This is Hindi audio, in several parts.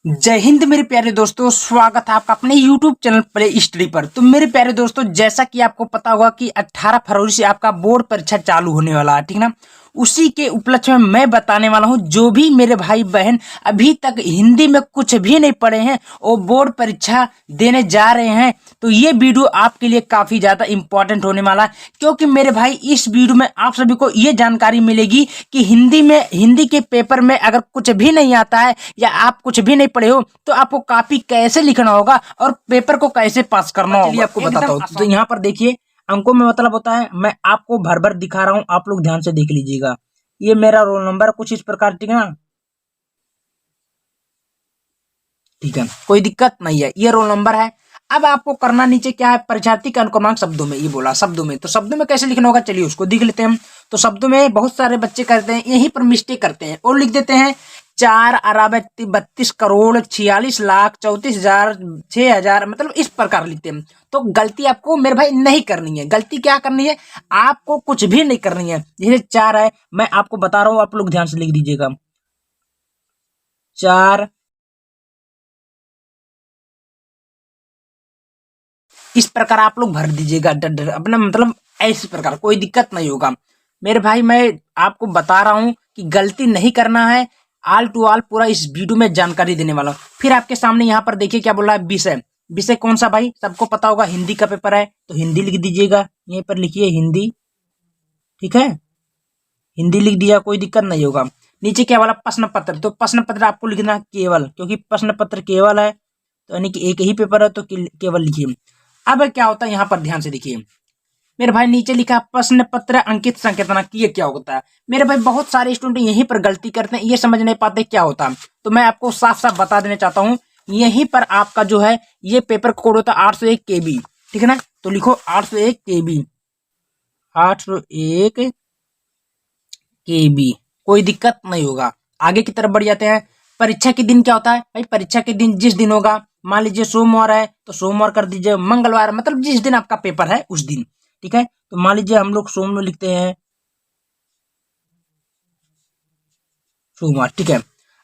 जय हिंद मेरे प्यारे दोस्तों, स्वागत है आपका अपने YouTube चैनल प्ले स्टडी पर। तो मेरे प्यारे दोस्तों, जैसा कि आपको पता होगा कि 18 फरवरी से आपका बोर्ड परीक्षा चालू होने वाला है, ठीक ना। उसी के उपलक्ष्य में मैं बताने वाला हूं, जो भी मेरे भाई बहन अभी तक हिंदी में कुछ भी नहीं पढ़े हैं और बोर्ड परीक्षा देने जा रहे हैं, तो ये वीडियो आपके लिए काफी ज्यादा इंपॉर्टेंट होने वाला है। क्योंकि मेरे भाई इस वीडियो में आप सभी को ये जानकारी मिलेगी कि हिंदी के पेपर में अगर कुछ भी नहीं आता है या आप कुछ भी नहीं पढ़े हो तो आपको कॉपी कैसे लिखना होगा और पेपर को कैसे पास करना होगा। चलिए आपको बताता हूँ। तो यहाँ पर देखिए, अंकों में मतलब होता है, मैं आपको भर भर दिखा रहा हूँ, आप लोग ध्यान से देख लीजिएगा। ये मेरा रोल नंबर कुछ इस प्रकार, ठीक है ना। ठीक है, कोई दिक्कत नहीं है, ये रोल नंबर है। अब आपको करना नीचे क्या है, परीक्षार्थी का अनुक्रमांक शब्दों में, ये बोला शब्दों में, तो शब्दों में कैसे लिखना होगा, चलिए उसको देख लेते हैं हम। तो शब्दों में बहुत सारे बच्चे करते हैं, यहीं पर मिस्टेक करते हैं और लिख देते हैं 4,32,42,34,34,06,000, मतलब इस प्रकार लिखते हैं। तो गलती आपको मेरे भाई नहीं करनी है। गलती क्या करनी है, आपको कुछ भी नहीं करनी है। जैसे 4 है, मैं आपको बता रहा हूँ, आप लोग ध्यान से लिख दीजिएगा। 4 इस प्रकार आप लोग भर दीजिएगा, अपना मतलब इस प्रकार, कोई दिक्कत नहीं होगा मेरे भाई। मैं आपको बता रहा हूं कि गलती नहीं करना है। आल टू आल पूरा इस वीडियो में जानकारी देने वाला हूं। फिर आपके सामने यहाँ पर देखिए क्या बोल रहा है, विषय। विषय कौन सा भाई, सबको पता होगा, हिंदी का पेपर है तो हिंदी लिख दीजिएगा। यहीं पर लिखिए हिंदी, ठीक है, हिंदी लिख दिया, कोई दिक्कत नहीं होगा। नीचे क्या बोला, प्रश्न पत्र। तो प्रश्न पत्र आपको लिखना केवल, क्योंकि प्रश्न पत्र केवल है, तो यानी कि एक ही पेपर है, तो केवल लिखिए। अब क्या होता है, यहाँ पर ध्यान से देखिए मेरे भाई, नीचे लिखा प्रश्न पत्र अंकित संकेतना, ये क्या होता है मेरे भाई। बहुत सारे स्टूडेंट यहीं पर गलती करते हैं, ये समझ नहीं पाते क्या होता है। तो मैं आपको साफ साफ बता देना चाहता हूँ, यहीं पर आपका जो है ये पेपर कोड होता है 801 KB, ठीक है ना। तो लिखो 801 KB, 801 KB, कोई दिक्कत नहीं होगा। आगे की तरफ बढ़ जाते हैं। परीक्षा के दिन क्या होता है भाई, परीक्षा के दिन जिस दिन होगा, मान लीजिए सोमवार है तो सोमवार कर दीजिए, मंगलवार मतलब जिस दिन आपका पेपर है उस दिन, ठीक है। तो मान लीजिए हम लोग सोमवार लिखते हैं, सोमवार, ठीक है।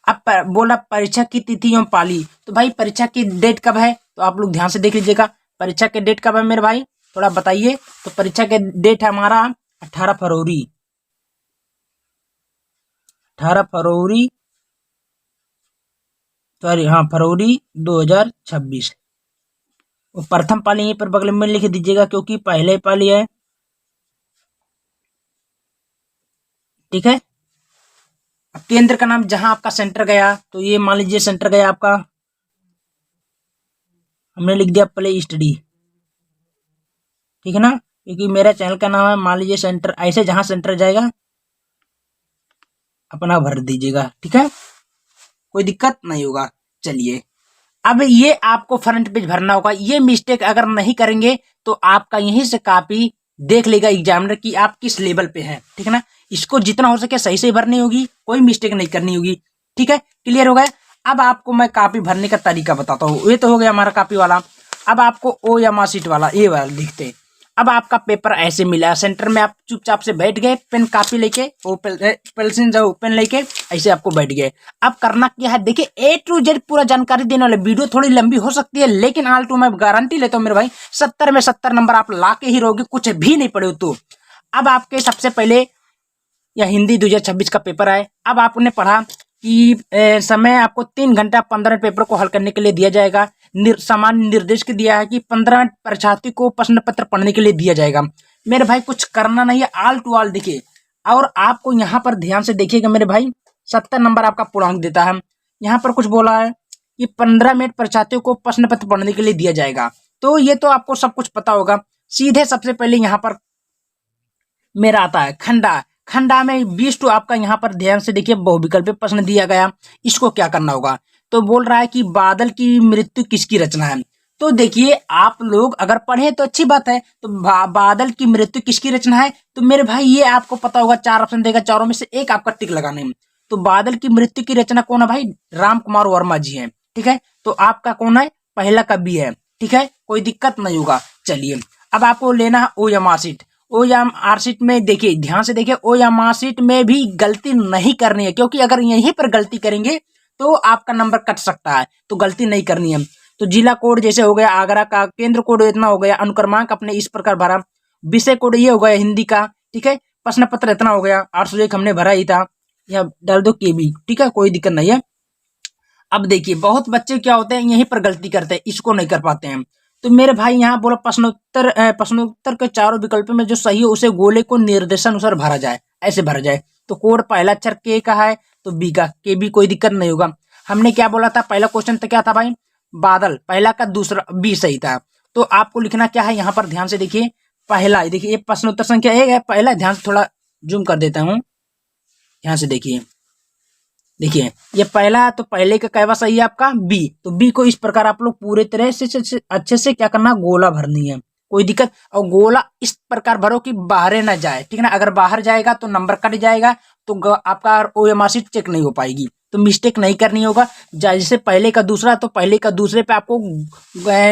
अब बोला परीक्षा की तिथि एवं पाली, तो भाई परीक्षा की डेट कब है, तो आप लोग ध्यान से देख लीजिएगा। परीक्षा के डेट कब है मेरे भाई, थोड़ा बताइए। तो परीक्षा के डेट है हमारा 18 फरवरी, 18 फरवरी, सॉरी हाँ, फरवरी 2026। और प्रथम पाली यहीं पर बगल में लिख दीजिएगा, क्योंकि पहले पाली है, ठीक है। अब केंद्र का नाम जहां आपका सेंटर गया, तो ये मान लीजिए सेंटर गया आपका, हमने लिख दिया प्ले स्टडी, ठीक है ना। क्योंकि मेरा चैनल का नाम है, मान लीजिए सेंटर, ऐसे जहां सेंटर जाएगा अपना भर दीजिएगा, ठीक है, कोई दिक्कत नहीं होगा। चलिए, अब ये आपको फ्रंट पेज भरना होगा। ये मिस्टेक अगर नहीं करेंगे तो आपका यहीं से कॉपी देख लेगा एग्जामिनर की आप किस लेवल पे हैं, ठीक है ना। इसको जितना हो सके सही से भरनी होगी, कोई मिस्टेक नहीं करनी होगी, ठीक है। क्लियर हो गया। अब आपको मैं कॉपी भरने का तरीका बताता हूँ। ये तो हो गया हमारा कॉपी वाला। अब आपको ओ या मार्कशीट वाला, ये वाला दिखते हैं। अब आपका पेपर ऐसे मिला, सेंटर में आप चुपचाप से बैठ गए, पेन कॉपी लेके, वो पेंसिल जो पेन लेके ऐसे आपको बैठ गए। अब करना क्या है, देखिए A to Z पूरा जानकारी देने वाले। वीडियो थोड़ी लंबी हो सकती है, लेकिन आल टू मैं गारंटी लेता हूँ मेरे भाई, 70 में 70 नंबर आप ला के ही रहोगे, कुछ भी नहीं पढ़े हो तो। अब आपके सबसे पहले या हिंदी 2026 का पेपर है। अब आपने पढ़ा कि समय आपको 3 घंटा 15 पेपर को हल करने के लिए दिया जाएगा। सामान्य निर्देश के दिया है कि 15 परीक्षार्थी को प्रश्न पत्र पढ़ने के लिए दिया जाएगा। मेरे भाई कुछ करना नहीं है, आल टू आल देखिए। और आपको यहाँ पर ध्यान से देखिएगा मेरे भाई, 70 नंबर आपका पूर्णांक देता है। यहाँ पर कुछ बोला है कि 15 मिनट परीक्षार्थियों को प्रश्न पत्र पढ़ने के लिए दिया जाएगा। तो ये तो आपको सब कुछ पता होगा। सीधे सबसे पहले यहाँ पर मेरा आता है खंडा। खंडा में 20 टू आपका यहाँ पर ध्यान से देखिए बहुविकल्पीय प्रश्न दिया गया। इसको क्या करना होगा, तो बोल रहा है कि बादल की मृत्यु किसकी रचना है। तो देखिए आप लोग अगर पढ़े तो अच्छी बात है। तो बादल की मृत्यु किसकी रचना है, तो मेरे भाई ये आपको पता होगा, 4 ऑप्शन देगा, चारों में से एक आपका टिक लगाने में। तो बादल की मृत्यु की रचना कौन है भाई, राम कुमार वर्मा जी है, ठीक है। तो आपका कौन है, पहला कवि है, ठीक है, कोई दिक्कत नहीं होगा। चलिए, अब आपको लेना है ओ या मार्कशीट। ओ या मार्कशीट में देखिए, ध्यान से देखिए, ओ या मार्कशीट में भी गलती नहीं करनी है, क्योंकि अगर यहीं पर गलती करेंगे तो आपका नंबर कट सकता है, तो गलती नहीं करनी है। तो जिला कोड जैसे हो गया आगरा का, केंद्र कोड इतना हो गया, अनुक्रमांक अपने इस प्रकार भरा, विषय कोड ये हो गया हिंदी का, ठीक है। प्रश्न पत्र इतना हो गया, 801 हमने भरा ही था, या डाल दो केबी, ठीक है, कोई दिक्कत नहीं है। अब देखिए बहुत बच्चे क्या होते हैं यहीं पर गलती करते हैं, इसको नहीं कर पाते हैं। तो मेरे भाई यहाँ बोला प्रश्नोत्तर के चारों विकल्प में जो सही हो उसे गोले को निर्देशानुसार भरा जाए, ऐसे भरा जाए। तो कोड पहला अक्षर के का है तो बी का, के बी, कोई दिक्कत नहीं होगा। हमने क्या बोला था, पहला क्वेश्चन तो क्या था भाई, बादल, पहला का दूसरा बी सही था। तो आपको लिखना क्या है यहाँ पर, ध्यान से देखिए, पहला देखिए ये प्रश्नोत्तर संख्या एक है, पहला, ध्यान से थोड़ा जूम कर देता हूँ, ध्यान से देखिए, देखिए ये पहला, तो पहले का कहवा सही है आपका बी। तो बी को इस प्रकार आप लोग पूरे तरह से अच्छे से क्या करना, गोला भरनी है, कोई दिक्कत। और गोला इस प्रकार भरो कि बाहर ना जाए, ठीक है ना। अगर बाहर जाएगा तो नंबर कट जाएगा, तो आपका ओएमआर शीट चेक नहीं हो पाएगी। तो मिस्टेक नहीं करनी होगा, जैसे पहले का दूसरा, तो पहले का दूसरे पे आपको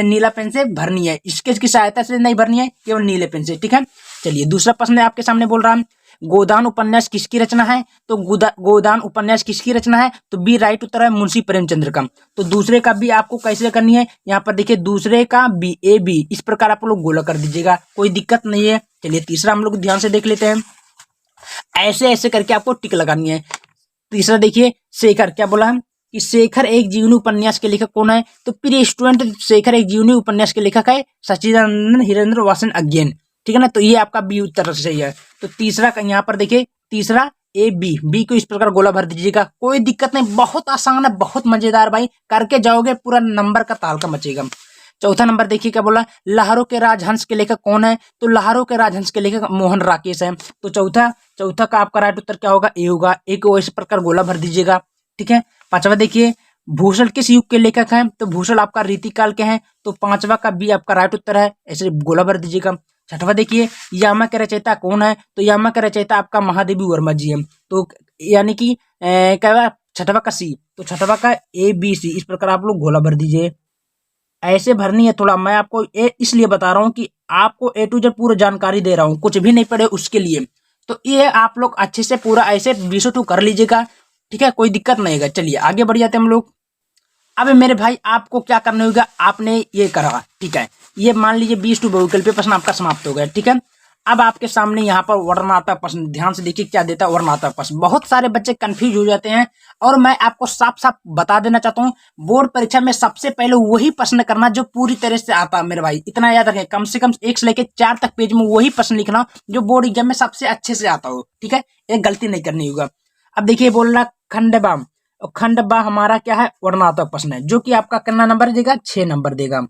नीला पेन से भरनी है, स्केच की सहायता से नहीं भरनी है, केवल नीले पेन से, ठीक है। चलिए दूसरा प्रश्न आपके सामने बोल रहा है, गोदान उपन्यास किसकी रचना है। तो गोदान उपन्यास किसकी रचना है, तो बी राइट उत्तर है, मुंशी प्रेमचंद्र का। तो दूसरे का भी आपको कैसे करनी है, यहाँ पर देखिए दूसरे का बी, ए बी, इस प्रकार आप लोग गोला कर दीजिएगा, कोई दिक्कत नहीं है। चलिए तीसरा हम लोग ध्यान से देख लेते हैं, ऐसे ऐसे करके आपको टिक लगानी है। तीसरा देखिए, शेखर क्या बोला है कि शेखर एक जीवनी उपन्यास के लेखक कौन है। तो प्रिय स्टूडेंट, शेखर एक जीवनी उपन्यास के लेखक है सच्चिदानंद हिरेंद्र वासन अज्ञान, ठीक है ना। तो ये आपका बी उत्तर सही है। तो तीसरा का यहाँ पर देखिए, तीसरा ए बी, बी को इस प्रकार गोला भर दीजिएगा, कोई दिक्कत नहीं, बहुत आसान है, बहुत मजेदार भाई, करके जाओगे पूरा नंबर का ताल का मचेगा। चौथा नंबर देखिए क्या बोला, लहरों के राजहंस के लेखक कौन है। तो लहरों के राजहंस के लेखक मोहन राकेश है। तो चौथा का आपका राइट उत्तर क्या होगा, ए होगा। ए को इस प्रकार गोला भर दीजिएगा, ठीक है। पांचवा देखिए, भूषण किस युग के लेखक हैं। तो भूषण आपका रीतिकाल के हैं। तो पांचवा का बी आपका राइट उत्तर है, ऐसे गोला भर दीजिएगा। छठवा देखिए, यामा के रचयिता कौन है। तो यामा के रचयिता आपका महादेवी वर्मा जी है। तो यानी कि क्या, छठवा का सी, तो छठवा का ए बी सी, इस प्रकार आप लोग गोला भर दीजिए, ऐसे भरनी है। थोड़ा मैं आपको इसलिए बता रहा हूँ कि आपको ए टू जेड पूरा जानकारी दे रहा हूँ, कुछ भी नहीं पड़े उसके लिए। तो ये आप लोग अच्छे से पूरा ऐसे 20 कर लीजिएगा, ठीक है, कोई दिक्कत नहीं है। चलिए आगे बढ़ जाते हैं हम लोग। अब मेरे भाई आपको क्या करना होगा, आपने ये करा, ठीक है, ये मान लीजिए 20 बहुविकल्पीय प्रश्न आपका समाप्त हो गया, ठीक है। अब आपके सामने यहाँ पर वर्णनात्मक प्रश्न, ध्यान से देखिए क्या देता है वर्णनात्मक प्रश्न। बहुत सारे बच्चे कंफ्यूज हो जाते हैं, और मैं आपको साफ साफ बता देना चाहता हूँ, बोर्ड परीक्षा में सबसे पहले वही प्रश्न करना जो पूरी तरह से आता है मेरे भाई, इतना याद रखें। कम से कम 1 से लेकर 4 तक पेज में वही प्रश्न लिखना जो बोर्ड एग्जाम में सबसे अच्छे से आता हो, ठीक है, एक गलती नहीं करनी होगा। अब देखिए बोल रहा खंडबा, और खंडबा हमारा क्या है, वर्णनात्मक प्रश्न है, जो कि आपका कितना नंबर देगा, 6 नंबर देगा।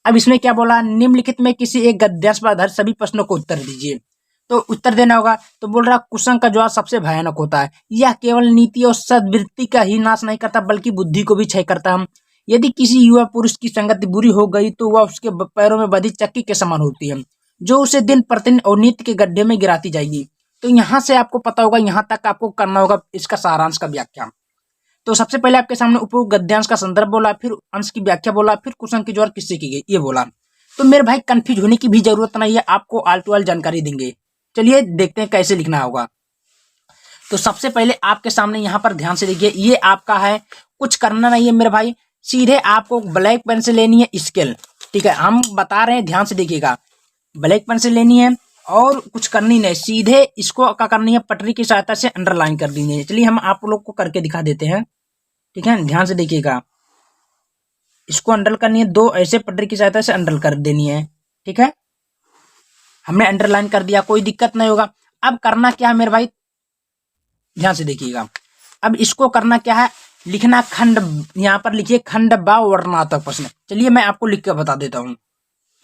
अब इसमें क्या बोला, निम्नलिखित में किसी एक गद्यांश पर आधारित सभी प्रश्नों को उत्तर दीजिए। तो उत्तर देना होगा। तो बोल रहा कुसंग का जवाब सबसे भयानक होता है, यह केवल नीति और सद्वृत्ति का ही नाश नहीं करता बल्कि बुद्धि को भी क्षय करता है। यदि किसी युवा पुरुष की संगति बुरी हो गई तो वह उसके पैरों में बधी चक्की के समान होती है, जो उसे दिन प्रतिदिन अनित्य के गड्ढे में गिराती जाएगी। तो यहाँ से आपको पता होगा, यहाँ तक आपको करना होगा इसका सारांश का व्याख्या। तो सबसे पहले आपके सामने उपयुक्त गद्यांश का संदर्भ बोला, फिर अंश की व्याख्या बोला, फिर कुसंग की ज्वार किससे की गई ये बोला। तो मेरे भाई कंफ्यूज होने की भी जरूरत नहीं है, आपको ऑल टू ऑल जानकारी देंगे। चलिए देखते हैं कैसे लिखना होगा। तो सबसे पहले आपके सामने यहाँ पर ध्यान से देखिए, ये आपका है, कुछ करना नहीं है मेरे भाई, सीधे आपको ब्लैक पेन से लेनी है स्केल, ठीक है, हम बता रहे हैं ध्यान से देखिएगा, ब्लैक पेन से लेनी है और कुछ करनी नहीं, सीधे इसको क्या करनी है, पटरी की सहायता से अंडरलाइन कर देनी है। चलिए हम आप लोग को करके दिखा देते हैं, ठीक है, ध्यान से देखिएगा, इसको अंडर करनी है, 2 ऐसे पटरी की सहायता से अंडर कर देनी है, ठीक है, हमने अंडरलाइन कर दिया, कोई दिक्कत नहीं होगा। अब करना क्या है मेरे भाई, ध्यान से देखिएगा, अब इसको करना क्या है, लिखना खंड, यहाँ पर लिखिए खंडबा वर्णनात्मक प्रश्न। चलिए मैं आपको लिख कर बता देता हूँ।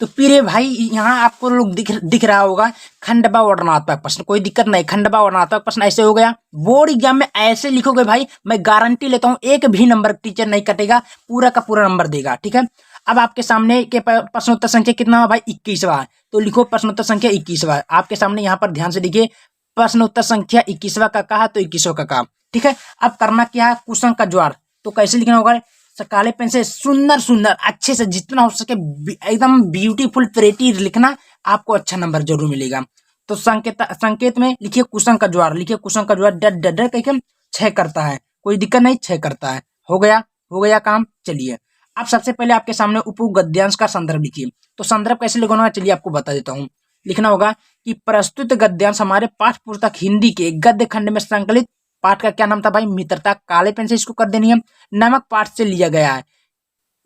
तो फिर भाई यहाँ आपको लोग दिख रहा होगा खंडबा वर्णनात्मक प्रश्न, कोई दिक्कत नहीं, खंडबा वर्णनात्मक प्रश्न ऐसे हो गया। बोर्ड एग्जाम में ऐसे लिखोगे भाई, मैं गारंटी लेता हूँ एक भी नंबर टीचर नहीं कटेगा, पूरा का पूरा नंबर देगा, ठीक है। अब आपके सामने के प्रश्नोत्तर संख्या कितना है भाई, 21वां है, तो लिखो प्रश्नोत्तर संख्या 21वां। आपके सामने यहाँ पर ध्यान से देखिए, प्रश्नोत्तर संख्या 21वां का कहा तो 21 का कहा, ठीक है। अब करना क्या है, कुसंग का ज्वार, तो कैसे लिखना होगा, काले पेन से सुंदर सुंदर अच्छे से जितना हो सके एकदम ब्यूटीफुल प्रेटी लिखना, आपको अच्छा नंबर जरूर मिलेगा। तो संकेत में लिखिए कुसंग का ज्वार, लिखिए कुसंग का ज्वार डर डर डर कह 6 करता है, कोई दिक्कत नहीं, 6 करता है। हो गया काम। चलिए अब सबसे पहले आपके सामने उपगद्यांश का संदर्भ लिखिए। तो संदर्भ कैसे लिखना, चलिए आपको बता देता हूँ। लिखना होगा कि प्रस्तुत गद्यांश हमारे पाठ्य पुस्तक हिंदी के गद्य खंड में संकलित पाठ का क्या नाम था भाई, मित्रता। काले पेन से इसको कर देनी है। नमक पाठ से लिया गया है,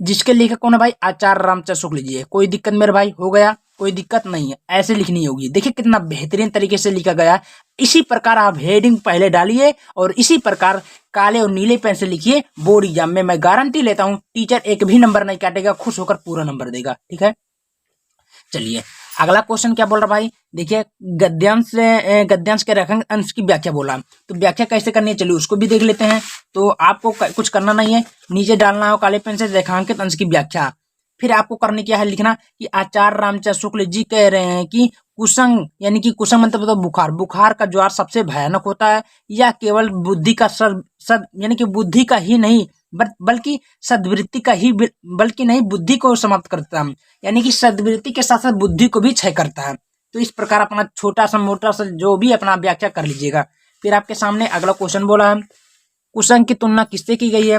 जिसके लेखक कौन है भाई, आचार्य रामचंद्र शुक्ल लीजिए। कोई दिक्कत मेरे भाई, हो गया, कोई दिक्कत नहीं है, ऐसे लिखनी होगी। देखिए कितना बेहतरीन तरीके से लिखा गया है। इसी प्रकार आप हेडिंग पहले डालिए और इसी प्रकार काले और नीले पेन से लिखिए। बोर्ड एग्जाम में मैं गारंटी लेता हूं टीचर एक भी नंबर नहीं काटेगा, खुश होकर पूरा नंबर देगा। ठीक है, चलिए अगला क्वेश्चन क्या बोल रहा भाई, देखिए गद्यांश के रेखांक अंश की व्याख्या बोला। तो व्याख्या कैसे करनी है, चलिए उसको भी देख लेते हैं। तो आपको कुछ करना नहीं है, नीचे डालना हो काले पेन से रेखांकित अंश की व्याख्या। फिर आपको करने क्या है, लिखना कि आचार्य रामचंद्र शुक्ल जी कह रहे हैं कि कुसंग, यानी कि कुसंग मतलब तो बुखार का ज्वार सबसे भयानक होता है। या केवल बुद्धि का सद यानी कि बुद्धि का ही नहीं बल्कि सद्वृत्ति का ही, बल्कि नहीं बुद्धि को समाप्त करता है, यानी कि सद्वृत्ति के साथ साथ बुद्धि को भी क्षय करता है। तो इस प्रकार अपना छोटा सा मोटा सा जो भी अपना व्याख्या कर लीजिएगा। फिर आपके सामने अगला क्वेश्चन बोला है, कुसंग की तुलना किससे की गई है।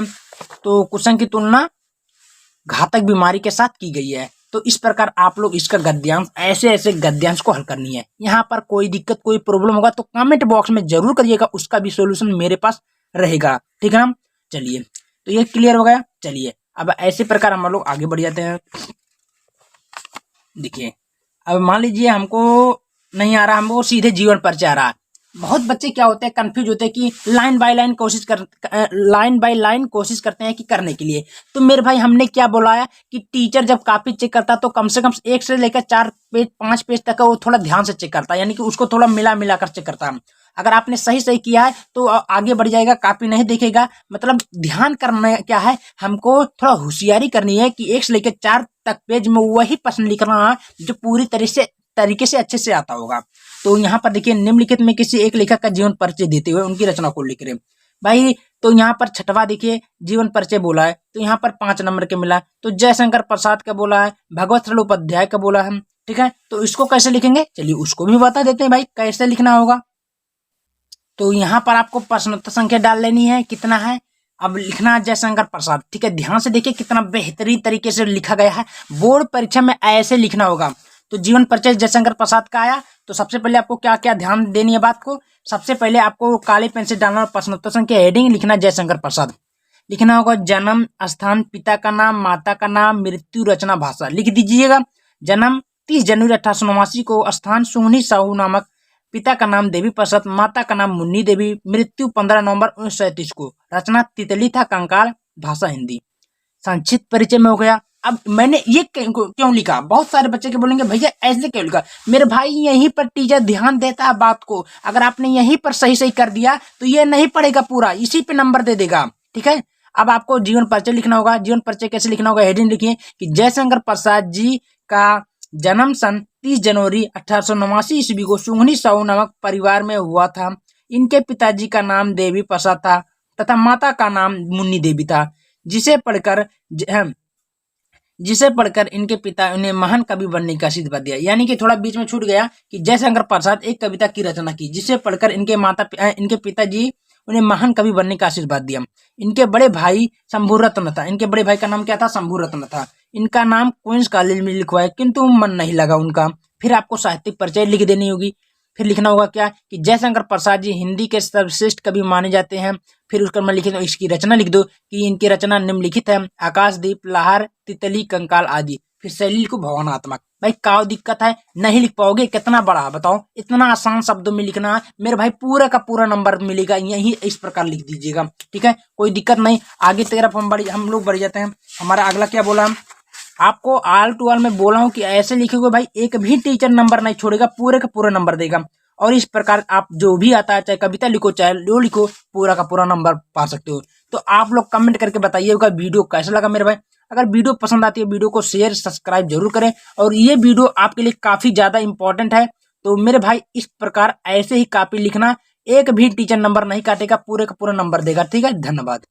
तो कुसंग की तुलना घातक बीमारी के साथ की गई है। तो इस प्रकार आप लोग इसका गद्यांश, ऐसे गद्यांश को हल करनी है। यहाँ पर कोई दिक्कत कोई प्रॉब्लम होगा तो कमेंट बॉक्स में जरूर करिएगा, उसका भी सोल्यूशन मेरे पास रहेगा। ठीक है ना, चलिए तो ये क्लियर हो गया। चलिए अब ऐसे प्रकार हम लोग आगे बढ़ जाते हैं। देखिए अब मान लीजिए हमको नहीं आ रहा, हमको सीधे जीवन परिचय आ रहा है। बहुत बच्चे क्या होते हैं, कंफ्यूज होते हैं कि लाइन बाय लाइन कोशिश करते हैं कि करने के लिए। तो मेरे भाई हमने क्या बोला है कि टीचर जब कॉपी चेक करता है तो कम से कम 1 से लेकर 4 पेज 5 पेज तक का वो थोड़ा ध्यान से चेक करता है, यानी कि उसको थोड़ा मिला कर चेक करता है। अगर आपने सही किया है तो आगे बढ़ जाएगा, कॉपी नहीं देखेगा। मतलब ध्यान करना क्या है, हमको थोड़ा होशियारी करनी है कि 1 से लेकर 4 तक पेज में वही प्रश्न लिखना है जो पूरी तरीके से अच्छे से आता होगा। तो यहाँ पर देखिए निम्नलिखित में किसी एक लेखक का जीवन परिचय देते हुए उनकी रचना को लिख रहे भाई। तो यहाँ पर छठवा देखिए जीवन परिचय बोला है, तो यहाँ पर 5 नंबर के मिला। तो जयशंकर प्रसाद का बोला है, भगवत सरल उपाध्याय का बोला है। ठीक है, तो इसको कैसे लिखेंगे, चलिए उसको भी बता देते हैं भाई कैसे लिखना होगा। तो यहाँ पर आपको प्रश्नोत्तर संख्या डाल लेनी है, कितना है, अब लिखना है जयशंकर प्रसाद। ठीक है, ध्यान से देखिए कितना बेहतरीन तरीके से लिखा गया है। बोर्ड परीक्षा में ऐसे लिखना होगा। तो जीवन परिचय जयशंकर प्रसाद का आया, तो सबसे पहले आपको क्या क्या ध्यान देनी है बात को। सबसे पहले आपको काले पेन से डालना प्रश्नोत्तर संख्या हेडिंग लिखना जयशंकर प्रसाद। लिखना होगा जन्म स्थान, पिता का नाम, माता का नाम, मृत्यु, रचना, भाषा लिख दीजिएगा। जन्म 30 जनवरी 1889 को, स्थान सुंगनी साहू नामक, पिता का नाम देवी प्रसाद, माता का नाम मुन्नी देवी, मृत्यु 15 नवंबर 1937 को, रचना तितली था कंकाल, भाषा हिंदी। संक्षिप्त परिचय में हो गया। अब मैंने ये क्यों लिखा, बहुत सारे बच्चे के बोलेंगे भैया ऐसे क्यों लिखा। मेरे भाई यहीं पर टीचर ध्यान देता है बात को। अगर आपने यहीं पर सही कर दिया तो ये नहीं पढ़ेगा पूरा, इसी पे नंबर दे देगा। ठीक है, अब आपको जीवन परिचय लिखना होगा। जीवन परिचय कैसे लिखना होगा, हेडिंग लिखिए कि जयशंकर प्रसाद जी का जन्म सन 30 जनवरी 1889 ईस्वी को सुंगनी साहू नामक परिवार में हुआ था। इनके पिताजी का नाम देवी प्रसाद था तथा माता का नाम मुन्नी देवी था, जिसे पढ़कर इनके पिता उन्हें महान कवि बनने का आशीर्वाद दिया। यानी कि थोड़ा बीच में छूट गया कि जयशंकर प्रसाद एक कविता की रचना की, जिसे पढ़कर इनके पिताजी उन्हें महान कवि बनने का आशीर्वाद दिया। इनके बड़े भाई शंभू रत्न था। इनके बड़े भाई का नाम क्या था, शंभू रत्न था। इनका नाम क्वींस कॉलेज में लिखवाया किंतु मन नहीं लगा उनका। फिर आपको साहित्यिक परिचय लिख देनी होगी। फिर लिखना होगा क्या कि जयशंकर प्रसाद जी हिंदी के सर्वश्रेष्ठ कवि माने जाते हैं। फिर उसका मैं लिख दो, इसकी रचना लिख दो कि इनकी रचना निम्नलिखित है, आकाशदीप, लहर, तितली, कंकाल आदि। फिर शैली को भावनात्मक। भाई क्या दिक्कत है, नहीं लिख पाओगे, कितना बड़ा बताओ, इतना आसान शब्दों में लिखना है मेरे भाई, पूरा का पूरा नंबर मिलेगा। यही इस प्रकार लिख दीजिएगा। ठीक है, कोई दिक्कत नहीं। आगे तरफ हम लोग बढ़ जाते हैं। हमारा अगला क्या बोला, आपको ऑल टू ऑल में बोला हूं कि ऐसे लिखोगे भाई एक भी टीचर नंबर नहीं छोड़ेगा, पूरे का पूरा नंबर देगा। और इस प्रकार आप जो भी आता है, चाहे कविता लिखो चाहे जो लिखो, पूरा का पूरा नंबर पा सकते हो। तो आप लोग कमेंट करके बताइएगा वीडियो कैसा लगा मेरे भाई। अगर वीडियो पसंद आती है वीडियो को शेयर सब्सक्राइब जरूर करें। और ये वीडियो आपके लिए काफी ज्यादा इंपॉर्टेंट है। तो मेरे भाई इस प्रकार ऐसे ही कॉपी लिखना, एक भी टीचर नंबर नहीं काटेगा, पूरे का पूरा नंबर देगा। ठीक है, धन्यवाद।